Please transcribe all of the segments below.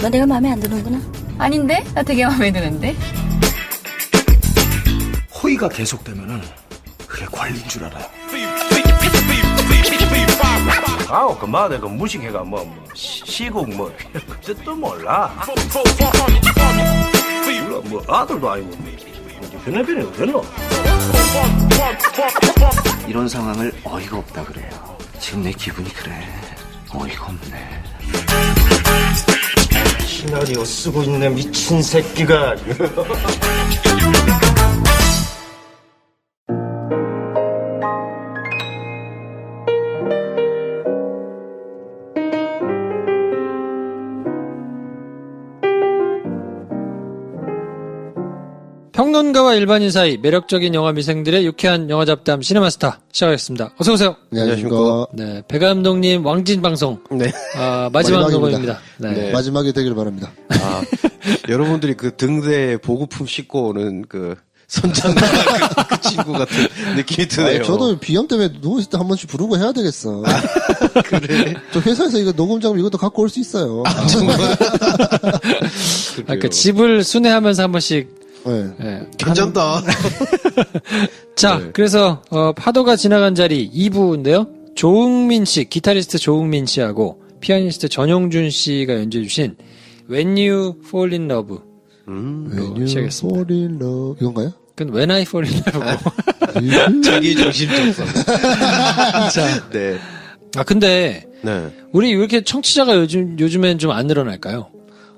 너 내가 마음에 안 드는구나. 아닌데? 나 되게 마음에 드는데? 호의가 계속되면은 그게 관리인 줄 알아요. 아우 그만해 그 무식해가 시국 그것도 몰라. 뭐 아들도 아니고 변해변해 어딨노? 이런 상황을 어이가 없다 그래요. 지금 내 기분이 그래. 어이가 없네. 시나리오 쓰고 있는 미친 새끼가. 평론가와 일반인 사이 매력적인 영화 미생들의 유쾌한 영화 잡담 시네마스타 시작하겠습니다. 어서 오세요. 안녕하십니까. 네, 배 감독님 왕진 방송. 네. 마지막 녹음입니다. 네. 네. 마지막이 되길 바랍니다. 여러분들이 그 등대 보급품 싣고 오는 그 선장과 그 친구 같은 느낌이 드네요. 저도 비염 때문에 누워있을 때 한 번씩 부르고 해야 되겠어. 그래? 저 회사에서 이거 녹음장 이것도 갖고 올 수 있어요. 정말? 그러니까 집을 순회하면서 한 번씩. 네. 괜찮다. 자, 네. 그래서 파도가 지나간 자리 2부인데요. 조응민 씨, 기타리스트 조응민 씨하고 피아니스트 전용준 씨가 연주해 주신 When You Fall in Love When you 시작했습니다. fall in love 이건가요? 그건 When I Fall in Love고. 자기 중심적 자, 네. 근데 네. 우리 왜 이렇게 청취자가 요즘엔 좀 안 늘어날까요?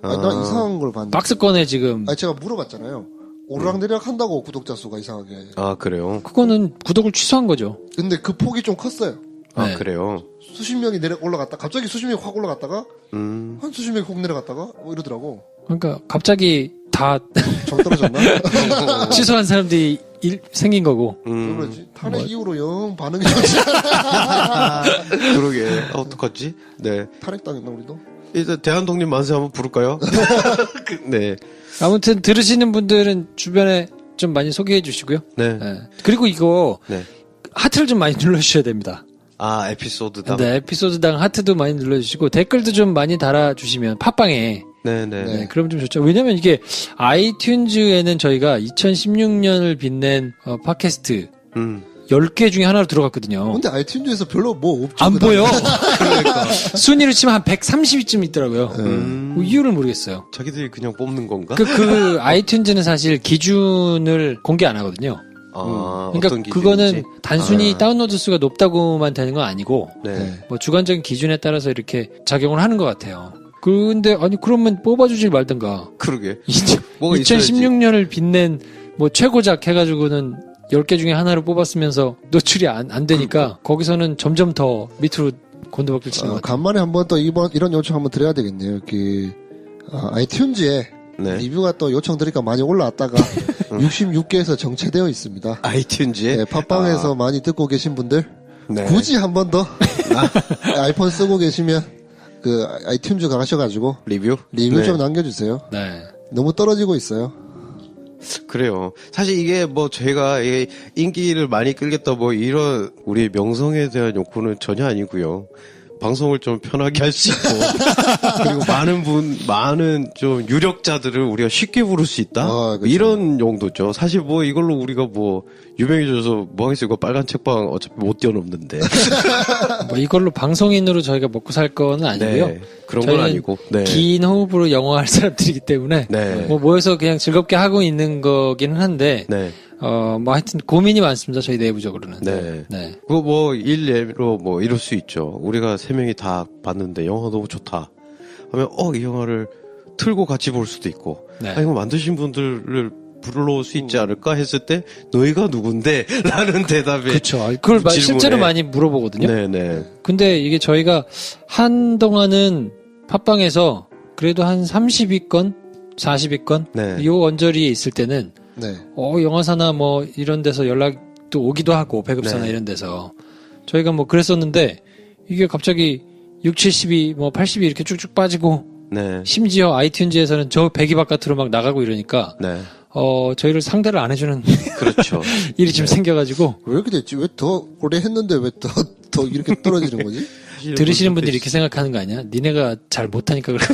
나 이상한 걸 봤는데. 박스권에 지금. 제가 물어봤잖아요. 오르락내리락 한다고 구독자 수가 이상하게. 아, 그래요? 그거는 구독을 취소한 거죠. 근데 그 폭이 좀 컸어요. 네. 그래요? 수십 명이 올라갔다, 갑자기 수십 명이 확 올라갔다가, 한 수십 명이 확 내려갔다가, 이러더라고. 그러니까 갑자기 다 정 떨어졌나? 취소한 사람들이 생긴 거고. 왜 그러지? 탄핵 이후로 영 반응이 좋지. 그러게. 어떡하지? 네. 탄핵 당했나, 우리도? 일단 대한독립 만세 한번 부를까요? 네. 아무튼 들으시는 분들은 주변에 좀 많이 소개해 주시고요. 네. 네. 그리고 이거 네. 하트를 좀 많이 눌러주셔야 됩니다. 에피소드당. 네, 에피소드당 하트도 많이 눌러주시고 댓글도 좀 많이 달아주시면 팟빵에. 네네. 네, 그럼 좀 좋죠. 왜냐면 이게 아이튠즈에는 저희가 2016년을 빛낸 팟캐스트 10개 중에 하나로 들어갔거든요. 근데 아이튠즈에서 별로 뭐 없죠. 안 보여. 그러니까. 순위를 치면 한 130위쯤 있더라고요. 그 이유를 모르겠어요. 자기들이 그냥 뽑는 건가? 그 아이튠즈는 사실 기준을 공개 안 하거든요. 그러니까 어떤 기준인지? 그거는 단순히 다운로드 수가 높다고만 되는 건 아니고 네. 뭐 주관적인 기준에 따라서 이렇게 작용을 하는 것 같아요. 근데 그러면 뽑아주지 말든가. 그러게. 2016년을 빛낸 뭐 최고작 해가지고는 10개 중에 하나를 뽑았으면서 노출이 안 되니까 거기서는 점점 더 밑으로 곤두박질 치는 것 같아요. 간만에 한번 또 이런 요청 한번 드려야 되겠네요. 아이튠즈에 네. 리뷰가 또 요청드리니까 많이 올라왔다가 66개에서 정체되어 있습니다. 아이튠즈에? 네, 팟빵에서 많이 듣고 계신 분들 네. 굳이 한 번 더 아이폰 쓰고 계시면 그 아이튠즈 가셔가지고 리뷰 네. 좀 남겨주세요. 네. 너무 떨어지고 있어요. 그래요. 사실 이게 저희가 인기를 많이 끌겠다 이런 우리 명성에 대한 욕구는 전혀 아니고요. 방송을 좀 편하게 할 수 있고 그리고 많은 좀 유력자들을 우리가 쉽게 부를 수 있다. 그렇죠. 이런 용도죠. 사실 이걸로 우리가 유명해져서 뭐 하겠어요. 이거 빨간 책방 어차피 못 뛰어넘는데. 이걸로 방송인으로 저희가 먹고 살 거는 아니고요. 네, 그런 건 아니고. 네. 긴 호흡으로 영어할 사람들이기 때문에 네. 모여서 그냥 즐겁게 하고 있는 거기는 한데 네. 하여튼 고민이 많습니다. 저희 내부적으로는. 네. 네. 그거 일례로 이럴 수 있죠. 우리가 3명이 다 봤는데 영화 너무 좋다 하면 이 영화를 틀고 같이 볼 수도 있고 네. 이거 만드신 분들을 불러올 수 있지 않을까 했을 때 너희가 누군데? 라는 대답에 그렇죠. 그걸 질문에. 실제로 많이 물어보거든요. 네네. 근데 이게 저희가 한동안은 팟빵에서 그래도 한 30위권, 40위권 네. 이 언저리에 있을 때는 네. 영화사나 이런 데서 연락도 오기도 하고 배급사나 네. 이런 데서 저희가 그랬었는데 이게 갑자기 6, 70위, 80위 이렇게 쭉쭉 빠지고 네. 심지어 아이튠즈에서는 저 100위 바깥으로 막 나가고 이러니까 네. 저희를 상대를 안 해주는 그렇죠. 일이 좀 생겨가지고 왜 이렇게 됐지? 왜 더 오래 했는데 왜 더 이렇게 떨어지는 거지? 들으시는 분들이 이렇게 생각하는 거 아니야? 니네가 잘 못하니까 그래.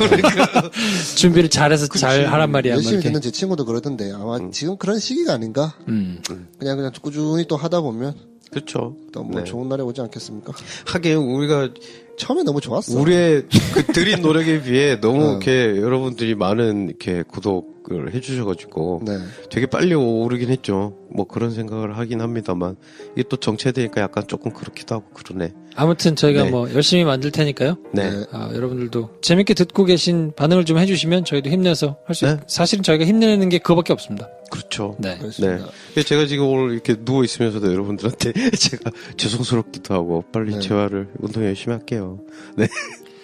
준비를 잘해서 잘 하란 말이야. 막 열심히 이렇게. 듣는 제 친구도 그러던데 아마 지금 그런 시기가 아닌가? 그냥 꾸준히 또 하다 보면 그렇죠. 또 뭐 좋은 날이 오지 않겠습니까? 하긴 우리가 처음에 너무 좋았어. 우리의 그 드린 노력에 비해 너무 이렇게 여러분들이 많은 이렇게 구독을 해주셔가지고 네. 되게 빨리 오르긴 했죠. 뭐 그런 생각을 하긴 합니다만 이게 또 정체되니까 약간 조금 그렇기도 하고 그러네. 아무튼 저희가 네. 뭐 열심히 만들 테니까요. 네. 네. 여러분들도 재밌게 듣고 계신 반응을 좀 해주시면 저희도 힘내서 할 수 네. 사실은 저희가 힘내는 게 그거밖에 없습니다. 그렇죠. 네. 그렇습니다. 네. 제가 지금 오늘 이렇게 누워 있으면서도 여러분들한테 제가 죄송스럽기도 하고 빨리 네. 재활을 운동 열심히 할게요. 네.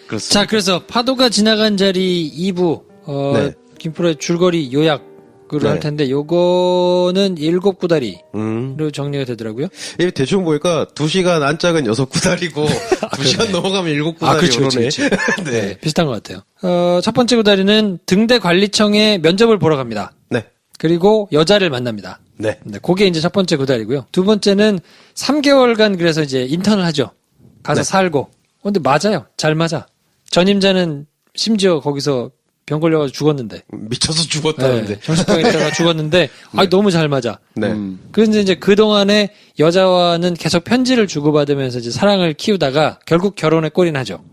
그렇습니다. 자, 그래서 파도가 지나간 자리 2부, 네. 김프로의 줄거리 요약으로 네. 할 텐데, 요거는 7구다리로 음. 정리가 되더라고요. 이 대충 보니까 2시간 안짝은 6구다리고 2시간 넘어가면 7구다리 그렇죠. 네. 비슷한 것 같아요. 첫 번째 구다리는 등대 관리청에 면접을 보러 갑니다. 네. 그리고 여자를 만납니다. 네. 네, 그게 이제 첫 번째 구다리고요. 두 번째는 3개월간 그래서 이제 인턴을 하죠. 가서 네. 살고. 근데 맞아요. 잘 맞아. 전임자는 심지어 거기서 병 걸려가지고 죽었는데. 미쳐서 죽었다는데. 네, 정신병 있다가 죽었는데, 아 너무 잘 맞아. 네. 그런데 이제 그동안에 여자와는 계속 편지를 주고받으면서 이제 사랑을 키우다가 결국 결혼에 꼴이 나죠.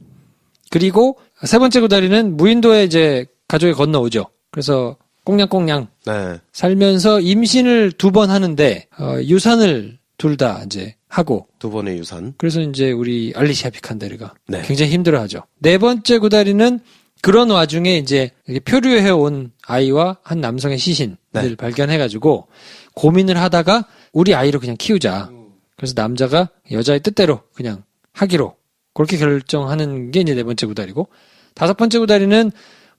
그리고 세 번째 구다리는 무인도에 이제 가족이 건너오죠. 그래서 꽁냥꽁냥 네. 살면서 임신을 2번 하는데, 유산을 둘 다 이제 하고, 두 번의 유산. 그래서 이제 우리 알리시아 비칸데르가 네. 굉장히 힘들어하죠. 네 번째 구다리는 그런 와중에 이제 표류해온 아이와 한 남성의 시신을 네. 발견해가지고 고민을 하다가 우리 아이를 그냥 키우자. 그래서 남자가 여자의 뜻대로 그냥 하기로 그렇게 결정하는 게 이제 네 번째 구다리고, 다섯 번째 구다리는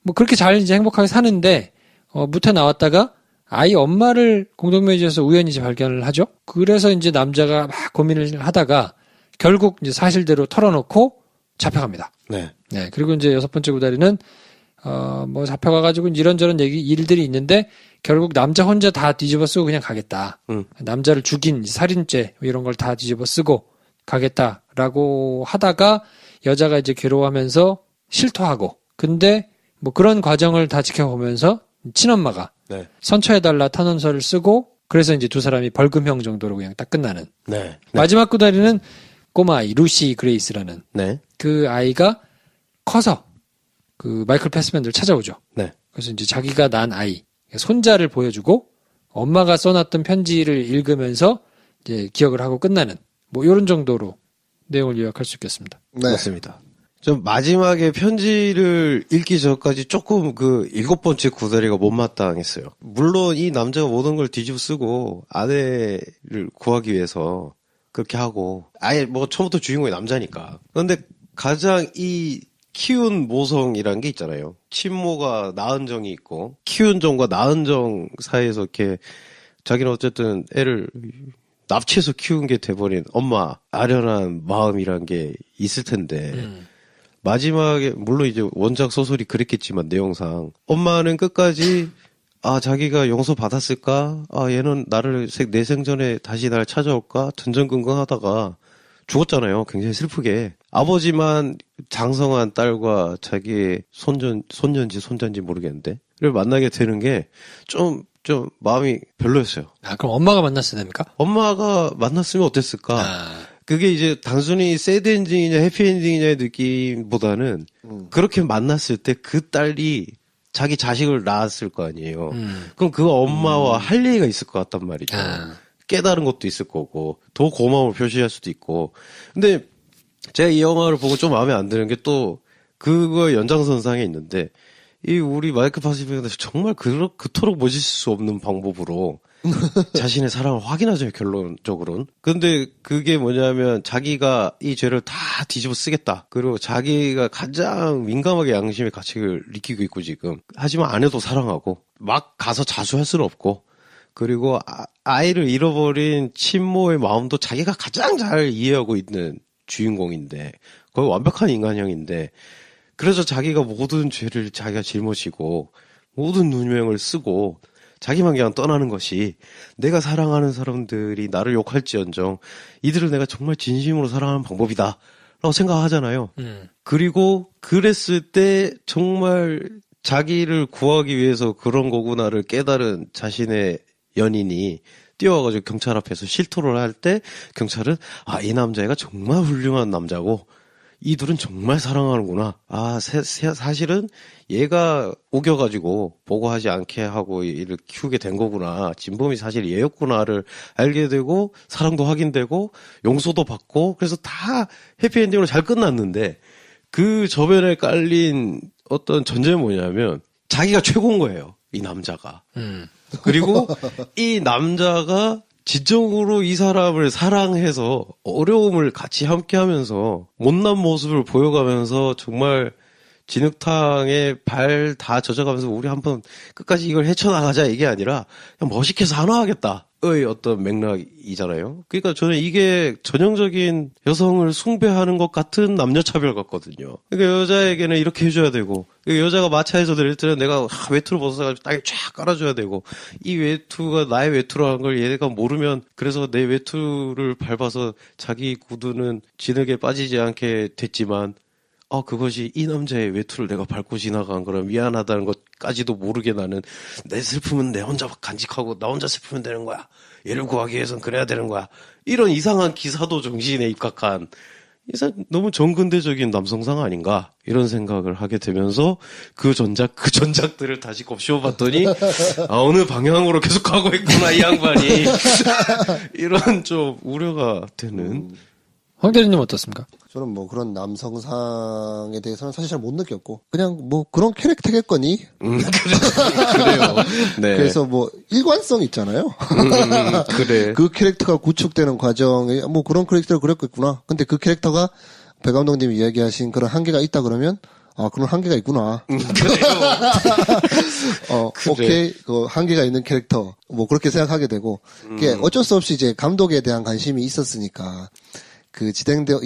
뭐 그렇게 잘 이제 행복하게 사는데 무태 나왔다가 아이 엄마를 공동묘지에서 우연히 이제 발견을 하죠. 그래서 이제 남자가 막 고민을 하다가 결국 이제 사실대로 털어놓고 잡혀갑니다. 네. 네. 그리고 이제 여섯 번째 구다리는 뭐 잡혀가가지고 이런저런 일들이 있는데 결국 남자 혼자 다 뒤집어 쓰고 그냥 가겠다. 남자를 죽인 살인죄 이런 걸 다 뒤집어 쓰고 가겠다라고 하다가 여자가 이제 괴로워하면서 실토하고, 근데 뭐 그런 과정을 다 지켜보면서 친엄마가 네. 선처해달라 탄원서를 쓰고, 그래서 이제 두 사람이 벌금형 정도로 그냥 딱 끝나는. 네. 마지막 구다리는 꼬마아이 루시 그레이스라는 네. 그 아이가 커서 그 마이클 패스밴드를 찾아오죠. 네. 그래서 이제 자기가 낳은 아이 손자를 보여주고 엄마가 써놨던 편지를 읽으면서 이제 기억을 하고 끝나는 뭐 이런 정도로 내용을 요약할 수 있겠습니다. 네. 맞습니다. 좀 마지막에 편지를 읽기 전까지 조금 그 7번째 구다리가 못마땅했어요. 물론 이 남자가 모든 걸 뒤집어 쓰고 아내를 구하기 위해서 그렇게 하고, 아예 뭐 처음부터 주인공이 남자니까. 그런데 가장 이 키운 모성이란 게 있잖아요. 친모가 낳은 정이 있고, 키운 정과 낳은 정 사이에서 이렇게 자기는 어쨌든 애를 납치해서 키운 게 돼버린 엄마, 아련한 마음이란 게 있을 텐데, 마지막에, 물론 이제 원작 소설이 그랬겠지만, 내용상. 엄마는 끝까지, 자기가 용서 받았을까? 얘는 내 생전에 다시 날 찾아올까? 전전긍긍 하다가 죽었잖아요. 굉장히 슬프게. 아버지만 장성한 딸과 자기의 손녀인지 손자인지 모르겠는데, 를 만나게 되는 게 좀 마음이 별로였어요. 그럼 엄마가 만났어야 됩니까? 엄마가 만났으면 어땠을까? 그게 이제 단순히 새드 엔딩이냐 해피 엔딩이냐의 느낌보다는 그렇게 만났을 때 그 딸이 자기 자식을 낳았을 거 아니에요. 그럼 그 엄마와 할 얘기가 있을 것 같단 말이죠. 깨달은 것도 있을 거고 더 고마움을 표시할 수도 있고. 근데 제가 이 영화를 보고 좀 마음에 안 드는 게 또 그거 연장선상에 있는데, 이 우리 마이클 파시픽은 정말 그토록 멋있을 수 없는 방법으로 자신의 사랑을 확인하죠, 결론적으로는. 근데 그게 뭐냐면 자기가 이 죄를 다 뒤집어 쓰겠다. 그리고 자기가 가장 민감하게 양심의 가책을 느끼고 있고 지금. 하지만 아내도 사랑하고 막 가서 자수할 수는 없고, 그리고 아이를 잃어버린 친모의 마음도 자기가 가장 잘 이해하고 있는 주인공인데, 거의 완벽한 인간형인데, 그래서 자기가 모든 죄를 자기가 짊어지고 모든 누명을 쓰고 자기만 그냥 떠나는 것이, 내가 사랑하는 사람들이 나를 욕할지언정 이들을 내가 정말 진심으로 사랑하는 방법이다 생각하잖아요. 그리고 그랬을 때 정말 자기를 구하기 위해서 그런 거구나를 깨달은 자신의 연인이 뛰어와가지고 경찰 앞에서 실토를 할 때 경찰은 이 남자애가 정말 훌륭한 남자고 이 둘은 정말 사랑하는구나. 사실은 얘가 우겨가지고 보고하지 않게 하고 이를 키우게 된 거구나. 진범이 사실 얘였구나를 알게 되고 사랑도 확인되고 용서도 받고 그래서 다 해피엔딩으로 잘 끝났는데 그 저변에 깔린 어떤 전제는 뭐냐면 자기가 최고인 거예요. 이 남자가. 그리고 이 남자가 지적으로 이 사람을 사랑해서 어려움을 같이 함께 하면서 못난 모습을 보여가면서 정말 진흙탕에 발 다 젖어가면서 우리 한번 끝까지 이걸 헤쳐나가자 이게 아니라 그냥 멋있게 산화하겠다의 어떤 맥락이잖아요. 그러니까 저는 이게 전형적인 여성을 숭배하는 것 같은 남녀차별 같거든요. 그러니까 여자에게는 이렇게 해줘야 되고 여자가 마차에서 내릴 때는 내가 외투를 벗어가지고 땅에 쫙 깔아줘야 되고 이 외투가 나의 외투라는 걸 얘가 모르면 그래서 내 외투를 밟아서 자기 구두는 진흙에 빠지지 않게 됐지만 그것이 이 남자의 외투를 내가 밟고 지나간 거라 미안하다는 것까지도 모르게 나는 내 슬픔은 내 혼자 간직하고 나 혼자 슬프면 되는 거야. 얘를 구하기 위해선 그래야 되는 거야. 이런 이상한 기사도 정신에 입각한 너무 정근대적인 남성상 아닌가 이런 생각을 하게 되면서 그 전작들을 다시 곱씹어봤더니 어느 방향으로 계속 가고 있구나 이 양반이 이런 좀 우려가 되는. 황 대리님 어떻습니까? 저는 뭐 그런 남성상에 대해서는 사실 잘 못 느꼈고 그냥 뭐 그런 캐릭터겠거니. 그래요. 네. 그래서 뭐 일관성 있잖아요. 그래. 그 캐릭터가 구축되는 과정에 뭐 그런 캐릭터를 그렸겠구나. 근데 그 캐릭터가 배 감독님이 이야기하신 그런 한계가 있다 그러면 그런 한계가 있구나. 오케이. 그 한계가 있는 캐릭터. 뭐 그렇게 생각하게 되고. 그게 어쩔 수 없이 이제 감독에 대한 관심이 있었으니까 그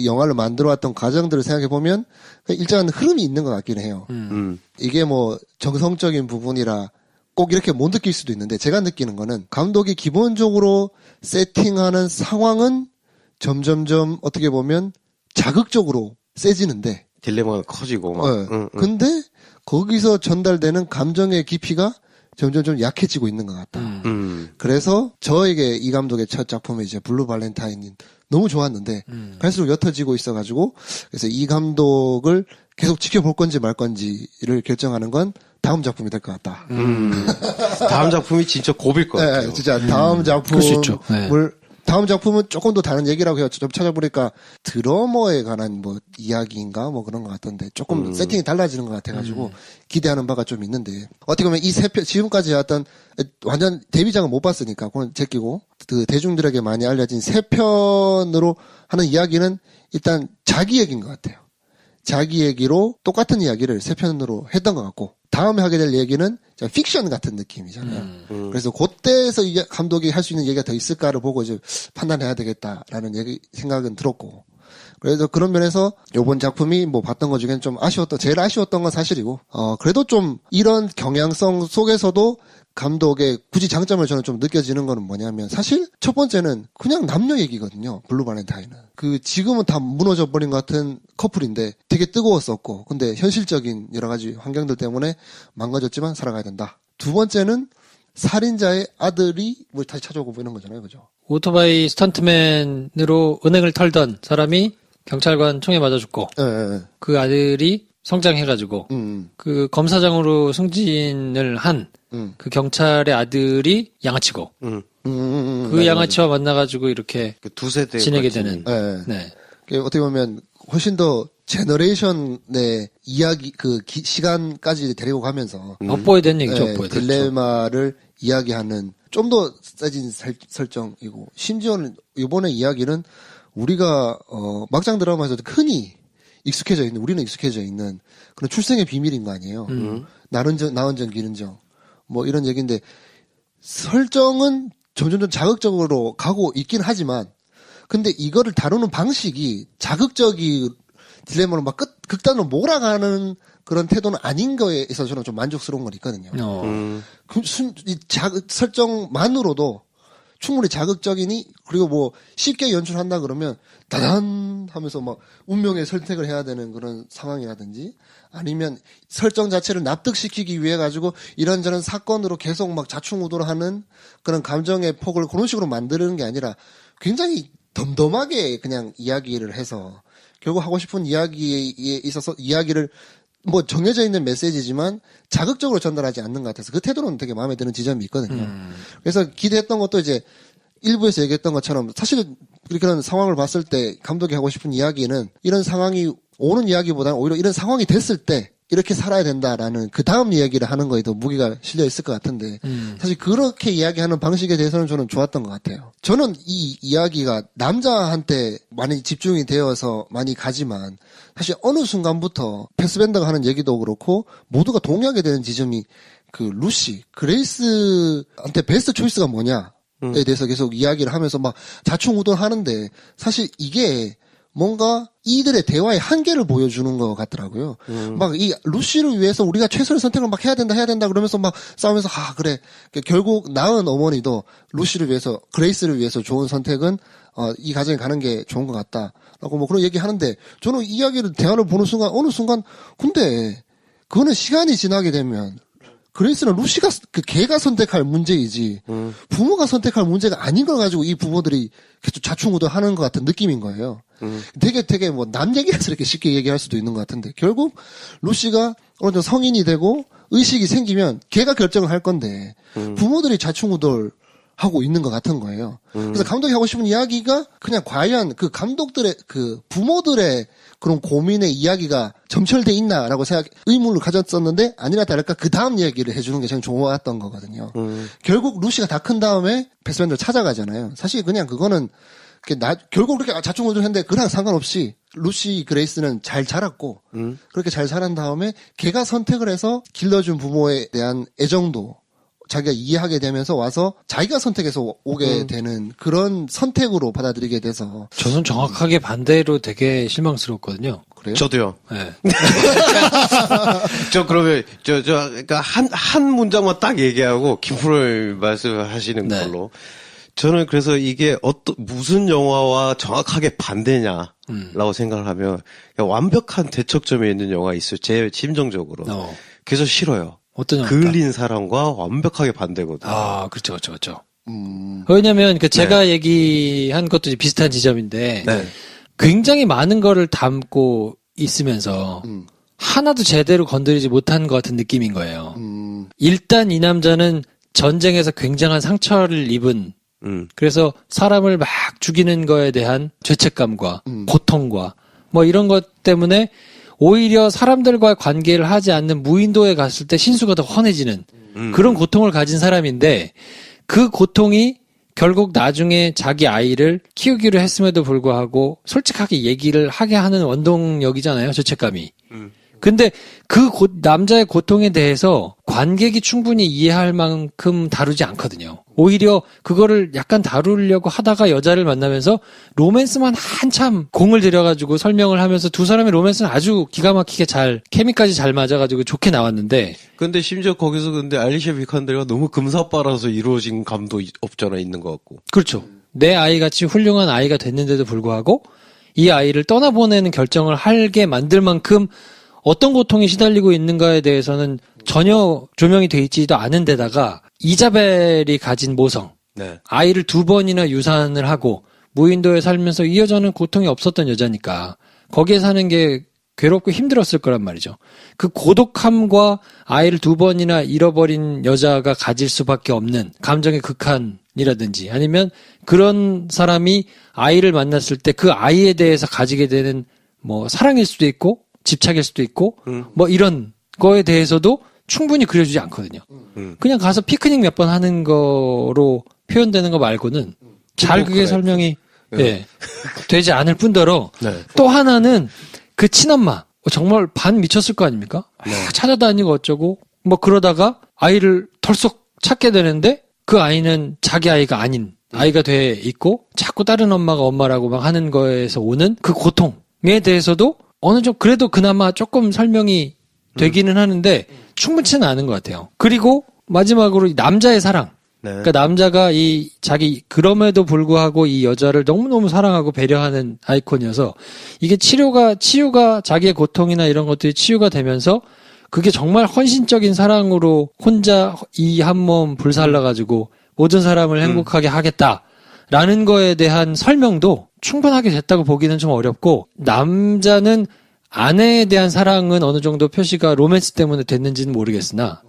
영화를 만들어왔던 과정들을 생각해보면 일정한 흐름이 있는 것 같긴 해요. 이게 뭐 정성적인 부분이라 꼭 이렇게 못 느낄 수도 있는데 제가 느끼는 거는 감독이 기본적으로 세팅하는 상황은 점점점 어떻게 보면 자극적으로 세지는데 딜레마가 커지고 막. 근데 거기서 전달되는 감정의 깊이가 점점 좀 약해지고 있는 것 같다. 그래서 저에게 이 감독의 첫 작품이 이제 블루 발렌타인이 너무 좋았는데 갈수록 옅어지고 있어가지고 그래서 이 감독을 계속 지켜볼 건지 말 건지를 결정하는 건 다음 작품이 될 것 같다. 다음 작품이 진짜 고비일 것 같아요. 네, 진짜 다음 작품을 그럴 수 있죠. 네. 다음 작품은 조금 더 다른 얘기라고 해요. 좀 찾아보니까 드러머에 관한 뭐 이야기인가 뭐 그런 것 같던데 조금 세팅이 달라지는 것 같아가지고 기대하는 바가 좀 있는데 어떻게 보면 이 세 편 지금까지 왔던 완전 데뷔작은 못 봤으니까 그건 제끼고 그 대중들에게 많이 알려진 세 편으로 하는 이야기는 일단 자기 얘기인 것 같아요. 자기 얘기로 똑같은 이야기를 세 편으로 했던 것 같고 다음에 하게 될 얘기는 픽션 같은 느낌이잖아요. 그래서 그때에서 이 감독이 할 수 있는 얘기가 더 있을까를 보고 이제 판단해야 되겠다라는 생각은 들었고 그래서 그런 면에서 요번 작품이 뭐 봤던 것 중엔 좀 제일 아쉬웠던 건 사실이고 그래도 좀 이런 경향성 속에서도 감독의 굳이 장점을 저는 좀 느껴지는 거는 뭐냐면 사실 첫 번째는 그냥 남녀 얘기거든요. 블루 발렌타인은. 지금은 다 무너져 버린 것 같은 커플인데 되게 뜨거웠었고 근데 현실적인 여러 가지 환경들 때문에 망가졌지만 살아가야 된다. 두 번째는 살인자의 아들이 뭐 다시 찾아오고 뭐 이런 거잖아요. 그죠? 오토바이 스턴트맨으로 은행을 털던 사람이 경찰관 총에 맞아 죽고 예. 그 아들이 성장해가지고 그 검사장으로 승진을 한 그 경찰의 아들이 양아치고 그 양아치와 만나가지고 이렇게 그 두 세대 지내게 되는. 네. 어떻게 보면 훨씬 더 제너레이션의 이야기 시간까지 데리고 가면서 업보에 대한 얘기죠. 네, 업보에 딜레마를 이야기하는 좀 더 세진 설정이고 심지어는 이번에 이야기는 우리가 막장 드라마에서 흔히 우리는 익숙해져 있는 그런 출생의 비밀인 거 아니에요. 나은정, 기른정 뭐 이런 얘기인데 설정은 점점 자극적으로 가고 있긴 하지만 근데 이거를 다루는 방식이 자극적인 딜레마로 막 극단으로 몰아가는 그런 태도는 아닌 거에 있어서 저는 좀 만족스러운 건 있거든요. 설정만으로도 충분히 자극적이니 그리고 뭐 쉽게 연출한다 그러면 다단 하면서 막 운명의 선택을 해야 되는 그런 상황이라든지 아니면 설정 자체를 납득시키기 위해 가지고 이런저런 사건으로 계속 막 자충우돌 하는 그런 감정의 폭을 그런 식으로 만드는 게 아니라 굉장히 덤덤하게 그냥 이야기를 해서 결국 하고 싶은 이야기에 있어서 이야기를 뭐 정해져 있는 메시지지만 자극적으로 전달하지 않는 것 같아서 그 태도는 되게 마음에 드는 지점이 있거든요. 그래서 기대했던 것도 이제 일부에서 얘기했던 것처럼 사실 그런 상황을 봤을 때 감독이 하고 싶은 이야기는 이런 상황이 오는 이야기보다는 오히려 이런 상황이 됐을 때 이렇게 살아야 된다라는 그 다음 이야기를 하는 거에 더 무게가 실려 있을 것 같은데 사실 그렇게 이야기하는 방식에 대해서는 저는 좋았던 것 같아요. 저는 이 이야기가 남자한테 많이 집중이 되어서 많이 가지만 사실 어느 순간부터 패스벤더가 하는 얘기도 그렇고 모두가 동의하게 되는 지점이 그 루시, 그레이스한테 베스트 초이스가 뭐냐에 대해서 계속 이야기를 하면서 막 자충우돌 하는데 사실 이게 뭔가 이들의 대화의 한계를 보여주는 것 같더라고요. 막 이 루시를 위해서 우리가 최선의 선택을 막 해야 된다 그러면서 막 싸우면서 그래. 결국 낳은 어머니도 루시를 위해서 그레이스를 위해서 좋은 선택은 이 가정에 가는 게 좋은 것 같다라고 뭐 그런 얘기 하는데 저는 이야기를 대화를 보는 순간 어느 순간 근데 그거는 시간이 지나게 되면 그레이스는 루시가 그 걔가 선택할 문제이지 부모가 선택할 문제가 아닌 걸 가지고 이 부모들이 계속 자충우돌 하는 것 같은 느낌인 거예요. 되게 뭐 남 얘기라서 이렇게 쉽게 얘기할 수도 있는 것 같은데 결국 루시가 어느 정도 성인이 되고 의식이 생기면 걔가 결정을 할 건데 부모들이 자충우돌 하고 있는 것 같은 거예요. 그래서 감독이 하고 싶은 이야기가 그냥 과연 그 감독들의 그 부모들의 그런 고민의 이야기가 점철돼 있나라고 의문을 가졌었는데 아니나 다를까 그 다음 얘기를 해주는 게 저는 좋았던 거거든요. 결국 루시가 다 큰 다음에 베스밴드를 찾아가잖아요. 사실 그냥 그거는 결국 그렇게 자충우돌 했는데 그랑 상관없이 루시 그레이스는 잘 자랐고 그렇게 잘 자란 다음에 걔가 선택을 해서 길러준 부모에 대한 애정도 자기가 이해하게 되면서 와서 자기가 선택해서 오게 되는 그런 선택으로 받아들이게 돼서 저는 정확하게 반대로 되게 실망스럽거든요. 그래요? 저도요. 네. 그러면 그러니까 한 문장만 딱 얘기하고 김프로님 말씀하시는 네. 걸로. 저는 그래서 이게 무슨 영화와 정확하게 반대냐라고 생각을 하면 완벽한 대척점에 있는 영화 있어요. 제 심정적으로. 그래서 싫어요. 어떤 영화? 그을린 사람과 완벽하게 반대거든요. 그렇죠. 왜냐면 제가 얘기한 것도 비슷한 지점인데 네. 굉장히 많은 거를 담고 있으면서 하나도 제대로 건드리지 못한 것 같은 느낌인 거예요. 일단 이 남자는 전쟁에서 굉장한 상처를 입은 그래서 사람을 막 죽이는 거에 대한 죄책감과 고통과 뭐 이런 것 때문에 오히려 사람들과의 관계를 하지 않는 무인도에 갔을 때 신수가 더 훤해지는 그런 고통을 가진 사람인데 그 고통이 결국 나중에 자기 아이를 키우기로 했음에도 불구하고 솔직하게 얘기를 하게 하는 원동력이잖아요, 죄책감이. 근데 그 남자의 고통에 대해서 관객이 충분히 이해할 만큼 다루지 않거든요. 오히려 그거를 약간 다루려고 하다가 여자를 만나면서 로맨스만 한참 공을 들여가지고 설명을 하면서 두 사람의 로맨스는 아주 기가 막히게 케미까지 잘 맞아가지고 좋게 나왔는데. 근데 심지어 거기서 알리샤 비칸데가 너무 금사빠라서 이루어진 감도 없잖아, 있는 것 같고. 그렇죠. 내 아이같이 훌륭한 아이가 됐는데도 불구하고 이 아이를 떠나보내는 결정을 하게 만들 만큼 어떤 고통에 시달리고 있는가에 대해서는 전혀 조명이 돼 있지도 않은 데다가 이자벨이 가진 모성, 네. 아이를 2번이나 유산을 하고 무인도에 살면서 이 여자는 고통이 없었던 여자니까 거기에 사는 게 괴롭고 힘들었을 거란 말이죠. 그 고독함과 아이를 2번이나 잃어버린 여자가 가질 수밖에 없는 감정의 극한이라든지 아니면 그런 사람이 아이를 만났을 때 그 아이에 대해서 가지게 되는 뭐 사랑일 수도 있고 집착일 수도 있고 뭐 이런 거에 대해서도 충분히 그려주지 않거든요. 그냥 가서 피크닉 몇 번 하는 거로 표현되는 거 말고는 잘 그게 설명이 되지 않을 뿐더러 또 하나는 그 친엄마 정말 반 미쳤을 거 아닙니까? 찾아다니고 어쩌고 뭐 그러다가 아이를 털썩 찾게 되는데 그 아이는 자기 아이가 아닌 아이가 돼 있고 자꾸 다른 엄마가 엄마라고 막 하는 거에서 오는 그 고통에 대해서도 어느 정도 그래도 그나마 조금 설명이 되기는 하는데 충분치는 않은 것 같아요. 그리고 마지막으로 이 남자의 사랑. 그러니까 남자가 그럼에도 불구하고 이 여자를 너무너무 사랑하고 배려하는 아이콘이어서 이게 치유가 자기의 고통이나 이런 것들이 치유가 되면서 그게 정말 헌신적인 사랑으로 혼자 이 한 몸 불살라가지고 모든 사람을 행복하게 하겠다라는 거에 대한 설명도 충분하게 됐다고 보기는 좀 어렵고, 남자는 아내에 대한 사랑은 어느 정도 표시가 로맨스 때문에 됐는지는 모르겠으나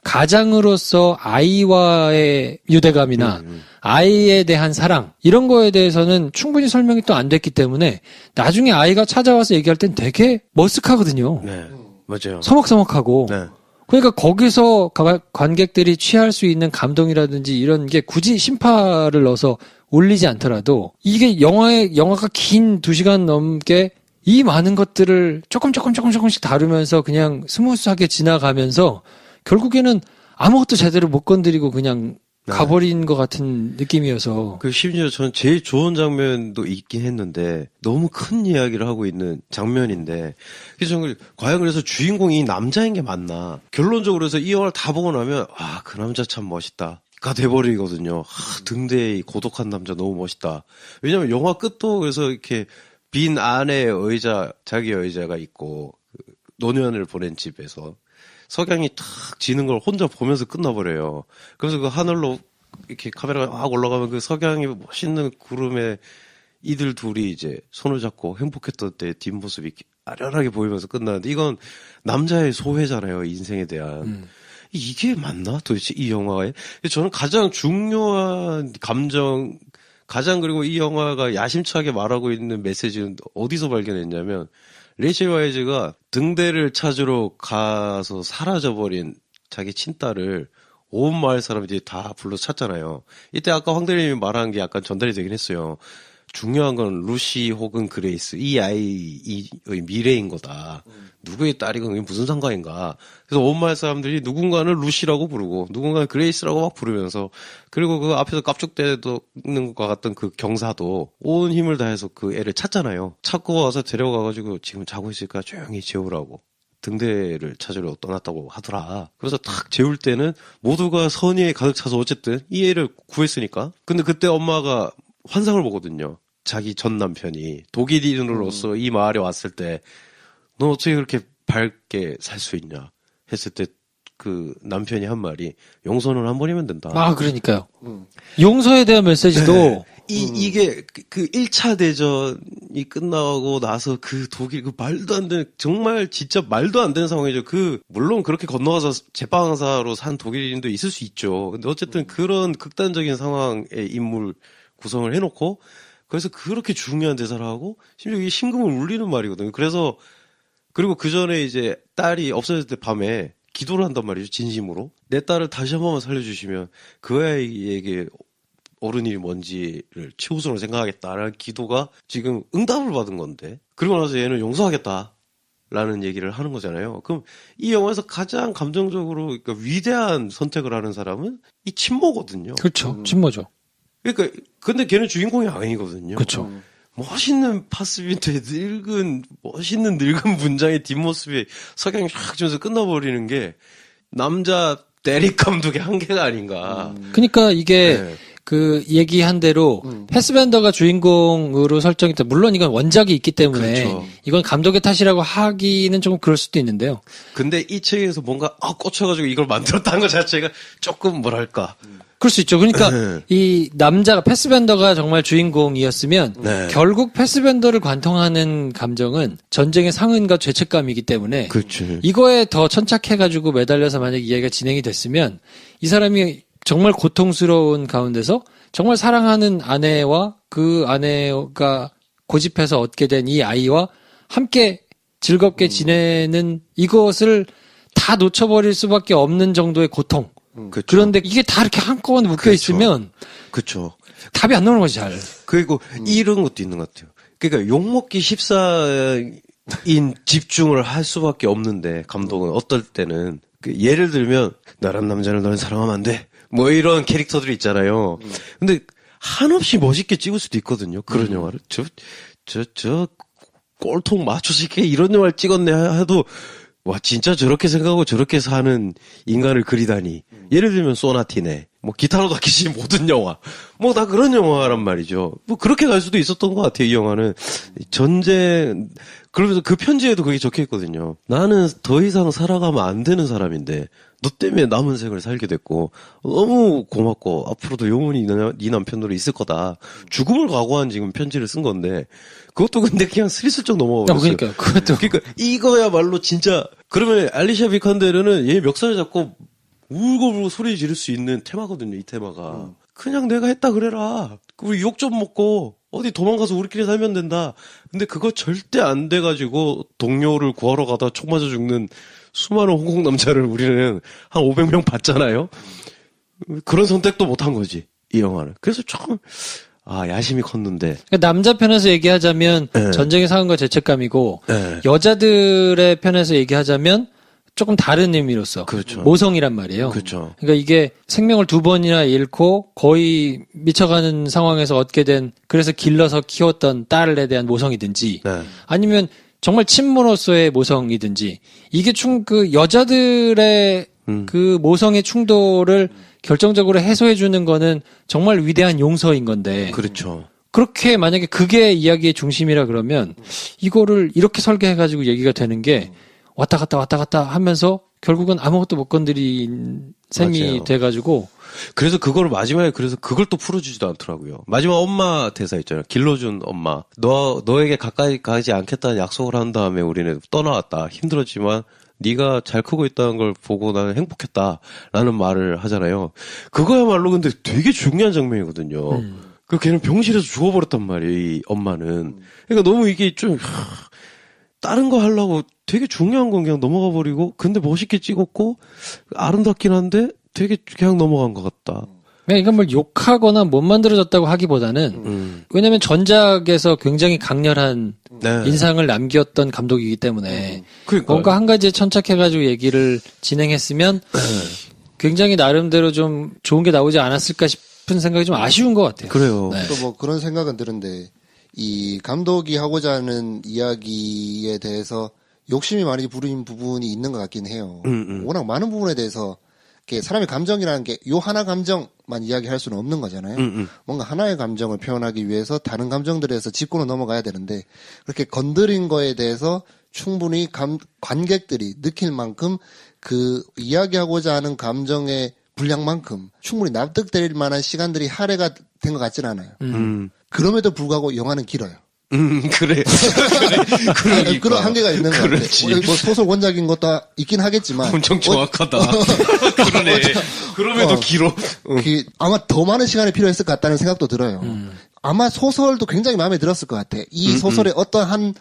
가장으로서 아이와의 유대감이나 아이에 대한 사랑 이런 거에 대해서는 충분히 설명이 또 안 됐기 때문에 나중에 아이가 찾아와서 얘기할 땐 되게 머쓱하거든요. 네, 맞아요. 서먹서먹하고. 네. 그러니까 거기서 관객들이 취할 수 있는 감동이라든지 이런 게 굳이 심파를 넣어서 올리지 않더라도 이게 영화가 긴 2시간 넘게 이 많은 것들을 조금씩 다루면서 그냥 스무스하게 지나가면서 결국에는 아무것도 제대로 못 건드리고 그냥 가버린 것 같은 느낌이어서. 그 심지어 저는 제일 좋은 장면도 있긴 했는데 너무 큰 이야기를 하고 있는 장면인데, 그래서 저는 과연 그래서 주인공이 남자인 게 맞나? 결론적으로 해서 이 영화를 다 보고 나면 그 남자 참 멋있다 가 돼버리거든요. 등대의 고독한 남자 너무 멋있다. 왜냐면 영화 끝도 그래서 이렇게 빈 안에 자기 의자가 있고 노년을 보낸 집에서 석양이 탁 지는 걸 혼자 보면서 끝나버려요. 그래서 그 하늘로 이렇게 카메라가 막 올라가면 그 석양이 멋있는 구름에 이들 둘이 이제 손을 잡고 행복했던 때 뒷모습이 아련하게 보이면서 끝나는데, 이건 남자의 소회잖아요, 인생에 대한. 이게 맞나? 도대체 이 영화에? 저는 가장 중요한 그리고 이 영화가 야심차게 말하고 있는 메시지는 어디서 발견했냐면, 레이첼 와이즈가 등대를 찾으러 가서 사라져버린 자기 친딸을 온 마을 사람들이 다 불러서 찾잖아요. 이때 아까 황 대리님이 말한 게 약간 전달이 되긴 했어요. 중요한 건 루시 혹은 그레이스, 이 아이의 미래인 거다. 누구의 딸이건 그게 무슨 상관인가. 그래서 온 마을 사람들이 누군가는 루시라고 부르고 누군가는 그레이스라고 막 부르면서, 그리고 그 앞에서 깝죽대는 것과 같던 그 경사도 온 힘을 다해서 그 애를 찾잖아요. 찾고 와서 데려가가지고 지금 자고 있으니까 조용히 재우라고. 등대를 찾으러 떠났다고 하더라. 그래서 탁 재울 때는 모두가 선의에 가득 차서 어쨌든 이 애를 구했으니까. 근데 그때 엄마가 환상을 보거든요. 자기 전 남편이 독일인으로서 이 마을에 왔을 때 너 어떻게 그렇게 밝게 살 수 있냐 했을 때 그 남편이 한 말이 용서는 한 번이면 된다. 그러니까요. 용서에 대한 메시지도. 네. 이게 그 1차 대전이 끝나고 나서 그 독일 그 말도 안 되는, 정말 진짜 말도 안 되는 상황이죠. 물론 그렇게 건너가서 제빵사로 산 독일인도 있을 수 있죠. 근데 어쨌든 그런 극단적인 상황의 인물 구성을 해놓고, 그래서 그렇게 중요한 대사를 하고 심지어 이게 심금을 울리는 말이거든요. 그리고 그 전에 이제 딸이 없어졌을 때 밤에 기도를 한단 말이죠. 진심으로. 내 딸을 다시 한 번만 살려주시면 그 아이에게 옳은 일이 뭔지를 최우선으로 생각하겠다라는 기도가 지금 응답을 받은 건데, 그리고 나서 얘는 용서하겠다라는 얘기를 하는 거잖아요. 그럼 이 영화에서 가장 감정적으로, 그러니까 위대한 선택을 하는 사람은 이 친모거든요. 그렇죠. 친모죠. 그러니까 근데 걔는 주인공이 아니거든요. 그렇죠. 멋있는 파스빈트의 멋있는 늙은 분장의 뒷모습에 석양이 쫙 지면서 끝나버리는 게 남자 대립 감독의 한계가 아닌가. 그러니까 이게 그 얘기한 대로 패스벤더가 주인공으로 설정했다. 물론 이건 원작이 있기 때문에 그렇죠. 이건 감독의 탓이라고 하기는 좀 그럴 수도 있는데요. 근데 이 책에서 뭔가 꽂혀가지고 이걸 만들었다는 것 자체가 조금 뭐랄까. 그럴 수 있죠. 그러니까 이 남자가 패스벤더가 정말 주인공이었으면 결국 패스벤더를 관통하는 감정은 전쟁의 상흔과 죄책감이기 때문에 그렇죠. 이거에 더 천착해가지고 매달려서 만약 이야기가 진행이 됐으면 이 사람이 정말 고통스러운 가운데서 정말 사랑하는 아내와 그 아내가 고집해서 얻게 된 이 아이와 함께 즐겁게 지내는 이것을 다 놓쳐버릴 수밖에 없는 정도의 고통. 그쵸. 그런데 이게 다 이렇게 한꺼번에 묶여 있으면 그렇죠. 답이 안 나오는 거지 잘. 그리고 이런 것도 있는 것 같아요. 그러니까 욕먹기 십사인 집중을 할 수밖에 없는데 감독은 어떨 때는 예를 들면 나란 남자를 너는 사랑하면 안 돼. 뭐 이런 캐릭터들이 있잖아요. 근데 한없이 멋있게 찍을 수도 있거든요. 그런 영화를. 꼴통 마초 새끼 이런 영화를 찍었네 해도 와, 진짜 저렇게 생각하고 저렇게 사는 인간을 그리다니. 예를 들면 소나티네. 뭐 기타로 닦이신 모든 영화. 뭐 다 그런 영화란 말이죠. 뭐 그렇게 갈 수도 있었던 것 같아요, 이 영화는. 전쟁, 그러면서 그 편지에도 그게 적혀 있거든요. 나는 더 이상 살아가면 안 되는 사람인데, 너 때문에 남은 생을 살게 됐고, 너무 고맙고, 앞으로도 영원히 네 남편으로 있을 거다. 죽음을 각오한 지금 편지를 쓴 건데, 그것도 근데 그냥 스리슬쩍 넘어가 버렸어요. 그러니까 그것도. 그러니까 이거야말로 진짜, 그러면 알리샤 비칸데르는 얘 멱살 잡고 울고 소리 지를 수 있는 테마거든요, 이 테마가. 그냥 내가 했다 그래라. 우리 욕 좀 먹고 어디 도망가서 우리끼리 살면 된다. 근데 그거 절대 안 돼가지고 동료를 구하러 가다 총 맞아 죽는 수많은 홍콩 남자를 우리는 한 500명 봤잖아요. 그런 선택도 못 한 거지, 이 영화는. 그래서 조금 야심이 컸는데. 그러니까 남자 편에서 얘기하자면 네. 전쟁의 상황과 죄책감이고 네. 여자들의 편에서 얘기하자면 조금 다른 의미로서 그렇죠. 모성이란 말이에요. 그렇죠. 그러니까 이게 생명을 2번이나 잃고 거의 미쳐가는 상황에서 얻게 된, 그래서 길러서 키웠던 딸에 대한 모성이든지 네. 아니면 정말 친모로서의 모성이든지, 이게 그 여자들의 그 모성의 충돌을 결정적으로 해소해주는 거는 정말 위대한 용서인 건데. 그렇죠. 그렇게 만약에 그게 이야기의 중심이라 그러면 이거를 이렇게 설계해가지고 얘기가 되는 게 왔다 갔다 하면서 결국은 아무것도 못 건드린 셈이 맞아요. 돼가지고. 그래서 그거를 마지막에 그래서 그걸 또 풀어주지도 않더라고요. 마지막 엄마 대사 있잖아요. 길러준 엄마. 너에게 가까이 가지 않겠다는 약속을 한 다음에 우리는 떠나왔다. 힘들었지만 네가 잘 크고 있다는 걸 보고 나는 행복했다라는 말을 하잖아요. 그거야말로 근데 되게 중요한 장면이거든요. 그 걔는 병실에서 죽어버렸단 말이에요, 이 엄마는. 그러니까 너무 이게 좀 다른 거 하려고 되게 중요한 건 그냥 넘어가 버리고, 근데 멋있게 찍었고 아름답긴 한데 되게 그냥 넘어간 것 같다. 그러니까 뭘 욕하거나 못 만들어졌다고 하기보다는 왜냐면 전작에서 굉장히 강렬한 네. 인상을 남겼던 감독이기 때문에 그러니까 뭔가 한 가지에 천착해가지고 얘기를 진행했으면 굉장히 나름대로 좀 좋은 게 나오지 않았을까 싶은 생각이 좀 아쉬운 것 같아요. 그래요. 네. 또 뭐 그런 생각은 드는데, 이 감독이 하고자 하는 이야기에 대해서 욕심이 많이 부린 부분이 있는 것 같긴 해요. 워낙 많은 부분에 대해서 이렇게 사람의 감정이라는 게 요 하나 감정만 이야기할 수는 없는 거잖아요. 뭔가 하나의 감정을 표현하기 위해서 다른 감정들에서 짚고는 넘어가야 되는데, 그렇게 건드린 거에 대해서 충분히 관객들이 느낄 만큼 그 이야기하고자 하는 감정의 분량만큼 충분히 납득될 만한 시간들이 할애가 된 것 같지는 않아요. 그럼에도 불구하고 영화는 길어요. 그래. 아니, 그런 한계가 있는 것 같아요. 뭐 소설 원작인 것도 있긴 하겠지만. 엄청 정확하다. 그러네. 그럼에도 길어. 아마 더 많은 시간이 필요했을 것 같다는 생각도 들어요. 아마 소설도 굉장히 마음에 들었을 것 같아. 이 소설의 어떤 한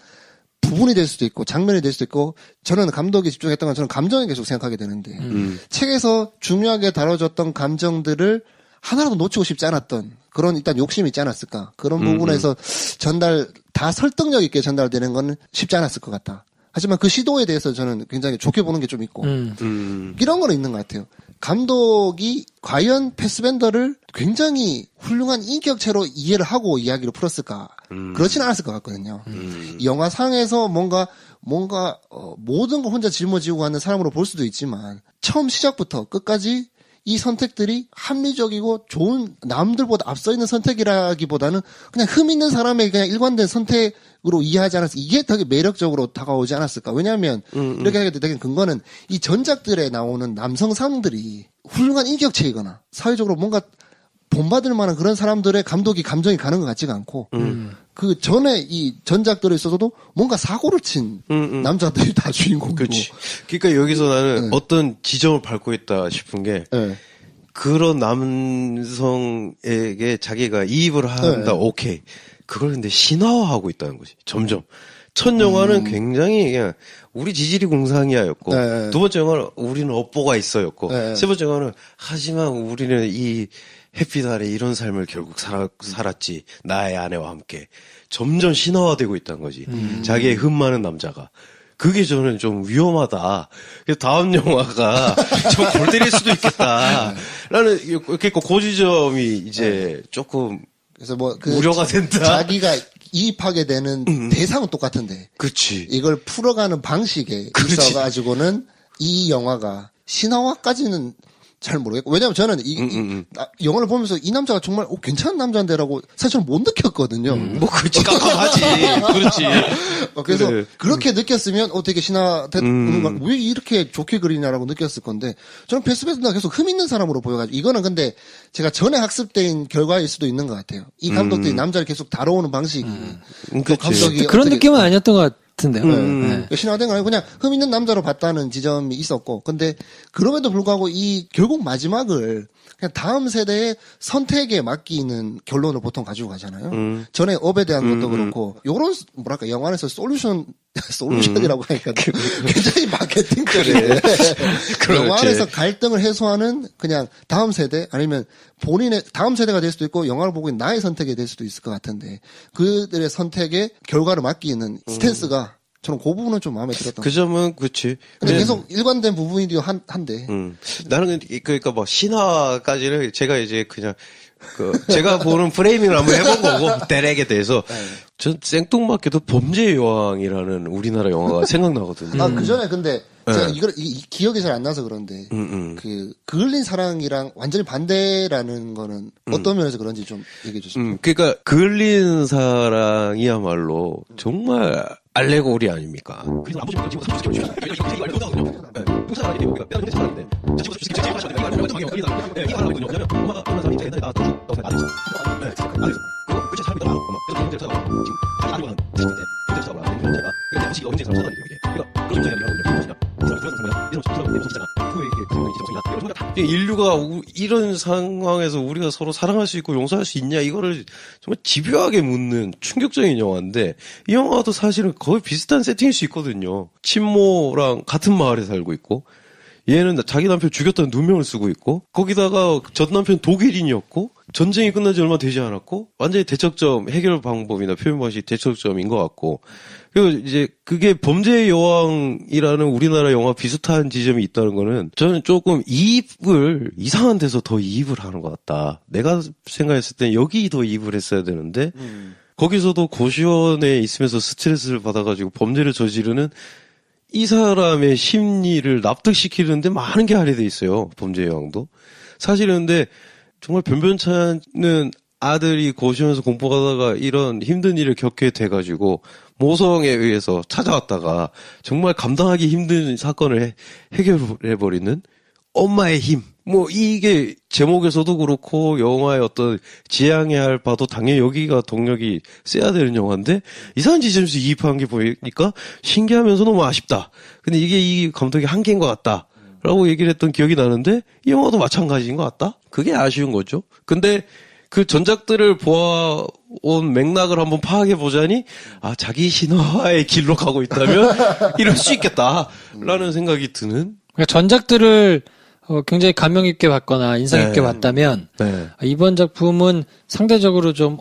부분이 될 수도 있고 장면이 될 수도 있고, 저는 감독이 집중했던 건 저는 감정에 계속 생각하게 되는데 책에서 중요하게 다뤄졌던 감정들을 하나라도 놓치고 싶지 않았던 그런 일단 욕심이 있지 않았을까. 그런 부분에서 다 설득력 있게 전달되는 건 쉽지 않았을 것 같다. 하지만 그 시도에 대해서 저는 굉장히 좋게 보는 게 좀 있고 이런 거는 있는 것 같아요. 감독이 과연 패스벤더를 굉장히 훌륭한 인격체로 이해를 하고 이야기를 풀었을까? 그렇지는 않았을 것 같거든요. 이 영화상에서 뭔가 모든 걸 혼자 짊어지고 가는 사람으로 볼 수도 있지만, 처음 시작부터 끝까지 이 선택들이 합리적이고 좋은, 남들보다 앞서 있는 선택이라기보다는 그냥 흠 있는 사람의 그냥 일관된 선택으로 이해하지 않았을까. 이게 되게 매력적으로 다가오지 않았을까. 왜냐하면 이렇게 하게 되는 근거는 이 전작들에 나오는 남성상들이 훌륭한 인격체이거나 사회적으로 뭔가 본받을 만한 그런 사람들의 감독이 감정이 가는 것 같지가 않고, 그 전에 이 전작들에 있어서도 뭔가 사고를 친 남자들이 다 주인공이고. 그렇지. 그러니까 여기서 나는 어떤 지점을 밟고 있다 싶은 게, 그런 남성에게 자기가 이입을 한다. 오케이. 그걸 근데 신화화하고 있다는 거지. 점점. 첫 영화는 굉장히 그냥 우리 지질이 공상이야였고, 두 번째 영화는 우리는 업보가 있어였고, 세 번째 영화는 하지만 우리는 이 햇빛 아래 이런 삶을 결국 살았지. 나의 아내와 함께. 점점 신화화되고 있다는 거지. 자기의 흠 많은 남자가. 그게 저는 좀 위험하다. 그래서 다음 영화가 좀 골 때릴 수도 있겠다. 라는, 그러니까 그 지점이 이제 조금 그래서 뭐 그 우려가 된다. 자기가 이입하게 되는 대상은 똑같은데 그치. 이걸 풀어가는 방식에 그렇지. 있어가지고는 이 영화가 신화화까지는 잘 모르겠고 왜냐면 저는 영화를 보면서 이 남자가 정말 괜찮은 남자인데라고 사실 저는 못 느꼈거든요. 뭐, 그렇지. 깜깜하지. 그렇지. 그래서 그래. 그렇게 느꼈으면 되게 신화됐는 걸 왜 이렇게 좋게 그리냐라고 느꼈을 건데 저는 베스베스가 계속 흠 있는 사람으로 보여가지고 이거는 근데 제가 전에 학습된 결과일 수도 있는 것 같아요. 이 감독들이 남자를 계속 다뤄오는 방식이 또 그치. 감독이 그런 어떻게- 느낌은 아니었던 것 같은데요. 네. 신화된 거 아니고 그냥 흠 있는 남자로 봤다는 지점이 있었고 근데 그럼에도 불구하고 이 결국 마지막을 그냥 다음 세대의 선택에 맡기는 결론을 보통 가지고 가잖아요. 전에 업에 대한 것도 그렇고 요런 뭐랄까 영화에서 솔루션이라고 하니까 굉장히 마케팅적인데 영화 안에서 갈등을 해소하는 그냥 다음 세대 아니면 본인의 다음 세대가 될 수도 있고 영화를 보고 있는 나의 선택이 될 수도 있을 것 같은데 그들의 선택에 결과를 맡기는 스탠스가 저는 그 부분은 좀 마음에 들었던 그 점은 그치. 근데 계속 일관된 부분이기도 한데 나는 그러니까 뭐 신화까지를 제가 이제 그냥 제가 보는 프레이밍을 한번 해본 거고 대략에 대해서 전 생뚱맞게도 범죄의 여왕이라는 우리나라 영화가 생각나거든요. 그 전에 근데 제가 이걸 이 기억이 잘 안 나서 그런데 그 그을린 사랑이랑 완전히 반대라는 거는 어떤 면에서 그런지 좀 얘기해 주시면. 그러니까 그을린 사랑이야말로 정말 알레고리 아닙니까? 인류가 이런 상황에서 우리가 서로 사랑할 수 있고 용서할 수 있냐 이거를 정말 집요하게 묻는 충격적인 영화인데 이 영화도 사실은 거의 비슷한 세팅일 수 있거든요. 친모랑 같은 마을에 살고 있고 얘는 자기 남편 죽였다는 누명을 쓰고 있고 거기다가 전 남편 독일인이었고 전쟁이 끝난 지 얼마 되지 않았고 완전히 대척점 해결 방법이나 표현 방식이 대척점인 것 같고 그리고 이제 그게 범죄의 여왕이라는 우리나라 영화 비슷한 지점이 있다는 거는 저는 조금 이입을 이상한 데서 더 이입을 하는 것 같다. 내가 생각했을 땐 여기 더 이입을 했어야 되는데 거기서도 고시원에 있으면서 스트레스를 받아가지고 범죄를 저지르는 이 사람의 심리를 납득시키는데 많은 게 할애돼 있어요. 범죄의 여왕도. 사실은 근데 정말 변변찮은 아들이 고시원에서 공부하다가 이런 힘든 일을 겪게 돼가지고 모성에 의해서 찾아왔다가 정말 감당하기 힘든 사건을 해결해버리는 엄마의 힘. 뭐 이게 제목에서도 그렇고 영화의 어떤 지향해야 할 바도 당연히 여기가 동력이 세야 되는 영화인데 이상한 지점에서 이입한 게 보이니까 신기하면서 너무 아쉽다. 근데 이게 이 감독의 한계인 것 같다. 라고 얘기를 했던 기억이 나는데 이 영화도 마찬가지인 것 같다? 그게 아쉬운 거죠. 근데 그 전작들을 보아온 맥락을 한번 파악해 보자니 자기 신화의 길로 가고 있다면 이럴 수 있겠다라는 생각이 드는 그러니까 전작들을 굉장히 감명 깊게 봤거나 인상 깊게 봤다면 이번 작품은 상대적으로 좀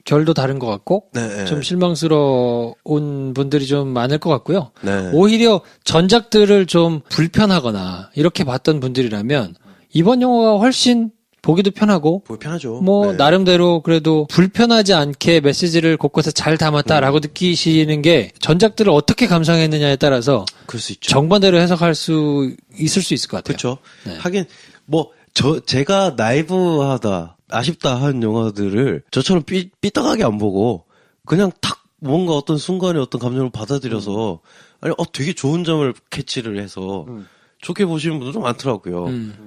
결도 다른 것 같고 좀 실망스러운 분들이 좀 많을 것 같고요. 오히려 전작들을 좀 불편하거나 이렇게 봤던 분들이라면 이번 영화가 훨씬 보기도 편하고 편하죠. 나름대로 그래도 불편하지 않게 메시지를 곳곳에 잘 담았다라고 느끼시는 게 전작들을 어떻게 감상했느냐에 따라서 그럴 수 있죠. 정반대로 해석할 수 있을 수 있을 것 같아요. 그렇죠. 네. 하긴 제가 나이브하다 아쉽다 한 영화들을 저처럼 삐딱하게 안 보고 그냥 탁 뭔가 어떤 순간에 어떤 감정을 받아들여서 아니 되게 좋은 점을 캐치를 해서 좋게 보시는 분도 좀 많더라고요.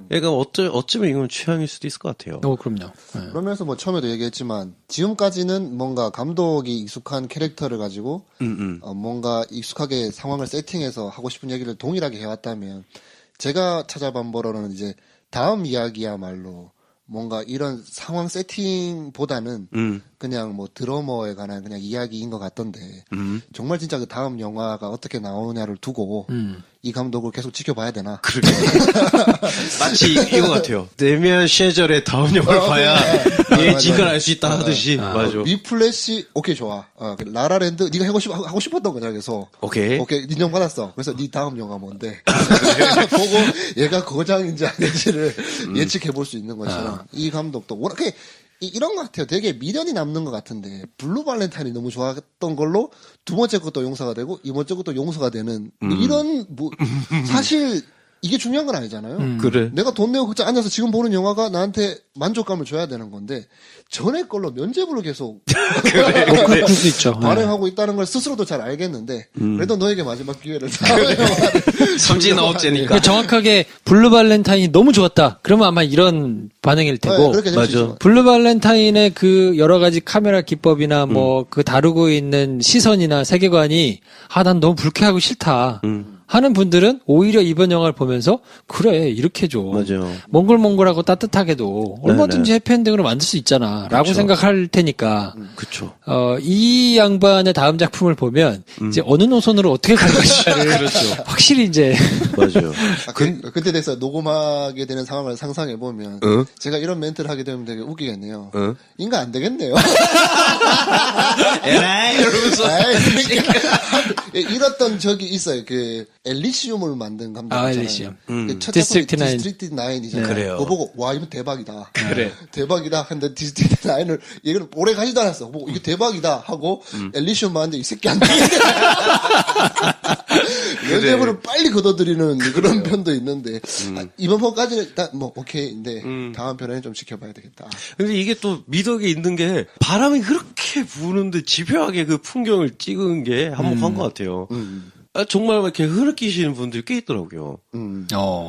그러니까 어쩌면 이건 취향일 수도 있을 것 같아요. 그럼요. 네. 그러면서 뭐 처음에도 얘기했지만 지금까지는 뭔가 감독이 익숙한 캐릭터를 가지고 뭔가 익숙하게 상황을 세팅해서 하고 싶은 얘기를 동일하게 해왔다면 제가 찾아본 바로는 이제 다음 이야기야말로 뭔가 이런 상황 세팅보다는 그냥 뭐 드러머에 관한 그냥 이야기인 것 같던데 정말 진짜 그 다음 영화가 어떻게 나오냐를 두고 이 감독을 계속 지켜봐야 되나? 그러게. 마치 이거 같아요. 데미안 셰절의 다음 영화를 봐야 얘 진가를 알 수 있다 하듯이. 맞아. 위플래시 오케이 좋아. 라라랜드 네가 하고 싶었던 거냐 그래서 오케이 인정받았어. 그래서 네 다음 영화 뭔데? 보고 얘가 거장인지 아닌지를 예측해 볼 수 있는 것처럼 이 감독도 워낙에 이런 것 같아요. 되게 미련이 남는 것 같은데 블루 발렌타인이 너무 좋았던 걸로 두 번째 것도 용서가 되고 이번 째 것도 용서가 되는 뭐 이런 뭐 사실 이게 중요한 건 아니잖아요. 그래. 내가 돈 내고 극장 앉아서 지금 보는 영화가 나한테 만족감을 줘야 되는 건데 전에 걸로 면죄부를 계속 그럴 수 있죠. 발행하고 있다는 걸 스스로도 잘 알겠는데 그래도 너에게 마지막 기회를 다음 영화를 삼진 아웃제니까. 그러니까 정확하게 블루 발렌타인이 너무 좋았다. 그러면 아마 이런 반응일 테고. 네, 그렇게 될수 맞아. 있죠. 블루 발렌타인의 그 여러 가지 카메라 기법이나 뭐 그 다루고 있는 시선이나 세계관이 난 너무 불쾌하고 싫다. 하는 분들은 오히려 이번 영화를 보면서 그래 이렇게 해줘. 맞아요. 몽글몽글하고 따뜻하게도 얼마든지 해피엔딩으로 만들 수 있잖아 라고 그쵸. 생각할 테니까 그쵸. 이 양반의 다음 작품을 보면 이제 어느 노선으로 어떻게 갈 것인가를 그렇죠. 확실히 이제 맞아요. 그때 돼서 녹음하게 되는 상황을 상상해 보면 응? 제가 이런 멘트를 하게 되면 되게 웃기겠네요. 응? 인간 안 되겠네요. 에라이 이러면서. 아이, 그러니까 이랬던 적이 있어요. 그 엘리시움을 만든 감독 있잖아요. 엘리시움. 첫 디스트릭트 작품이 9. 디스트릭트 9이잖아요. 그래요. 그거 보고 와 이거 대박이다. 그래. 대박이다. 근데 디스트릭트 9을 얘는 오래 가지도 않았어. 뭐 이게 대박이다 하고 엘리시움 봤는데 이 새끼 안 되겠네. 면죄부를 빨리 걷어들이는 그런 편도 있는데 이번 편까지는 일단 뭐 오케이인데 다음 편에는 좀 지켜봐야 되겠다. 근데 이게 또 미덕이 있는 게 바람이 그렇게 부는데 집요하게 그 풍경을 찍은 게 한몫한 것 같아요. 정말 막 이렇게 흐느끼시는 분들이 꽤 있더라고요.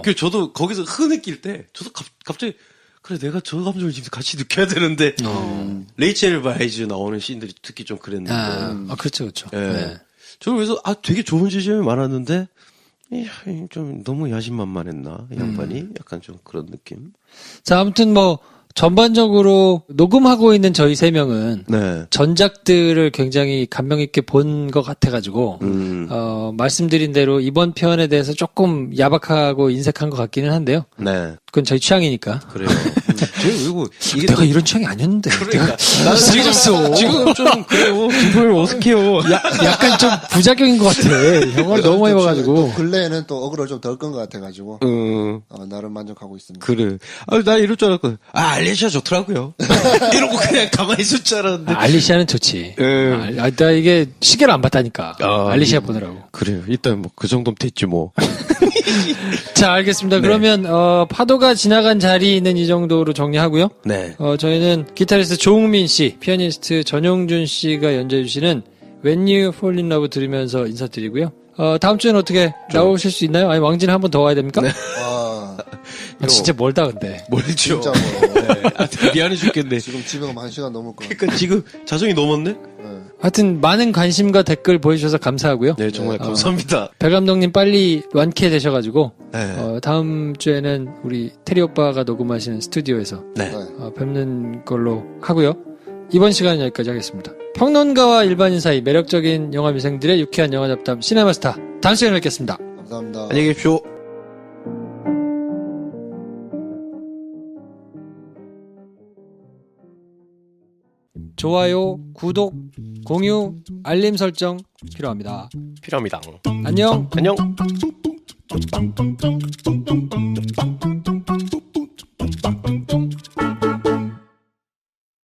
그래서 저도 거기서 흐느낄 때 저도 갑자기 그래 내가 저 감정을 지금 같이 느껴야 되는데 레이첼 바이즈 나오는 씬들이 특히 좀 그랬는데 그렇죠 그렇죠. 예. 네. 저는 그래서 되게 좋은 지점이 많았는데 좀 너무 야심만만했나 이 양반이 약간 좀 그런 느낌. 자 아무튼 뭐 전반적으로 녹음하고 있는 저희 세 명은 네. 전작들을 굉장히 감명 있게 본 것 같아가지고 말씀드린 대로 이번 편에 대해서 조금 야박하고 인색한 것 같기는 한데요. 네. 그건 저희 취향이니까. 그래요. 그리고 이게 내가 이런 취향이 아니었는데. 그러니까 나는 지금 좀 그래요. 김포를 어색해요. 약간 좀 부작용인 것 같아. 영화를 너무 많이 봐가지고. 또 근래에는 또 어그로 좀 덜 끈 것 같아가지고 나름 만족하고 있습니다. 그래. 나 이럴 줄 알았거든. 알리샤 좋더라고요. 이러고 그냥 가만히 있을 줄 알았는데. 알리시아는 좋지. 나 이게 시계를 안 봤다니까. 알리시아 보느라고. 그래요. 일단 뭐 그 정도면 됐지 뭐. 자, 알겠습니다. 그러면 파도가 지나간 자리는 이 정도로 정리하고요. 네. 저희는 기타리스트 조웅민 씨, 피아니스트 전용준 씨가 연주해 주시는 When You Fall in Love 들으면서 인사드리고요. 다음 주에는 어떻게 나오실 수 있나요? 아니 왕진 한 번 더 와야 됩니까? 진짜 멀다 근데. 멀죠. 진짜 뭐 미안해 죽겠네. 지금 집에 가면 1시간 넘을 거야. 그러니까 지금 자정이 넘었네? 하여튼 많은 관심과 댓글 보여주셔서 감사하고요. 네, 정말 감사합니다. 배 감독님 빨리 완쾌되셔가지고 네. 다음 주에는 우리 테리 오빠가 녹음하시는 스튜디오에서 네. 뵙는 걸로 하고요. 이번 시간은 여기까지 하겠습니다. 평론가와 일반인 사이 매력적인 영화 미생들의 유쾌한 영화 잡담 시네마스타. 다음 시간에 뵙겠습니다. 감사합니다. 안녕히 계십시오. 좋아요, 구독, 공유, 알림 설정 필요합니다. 필요합니다. 안녕. 안녕.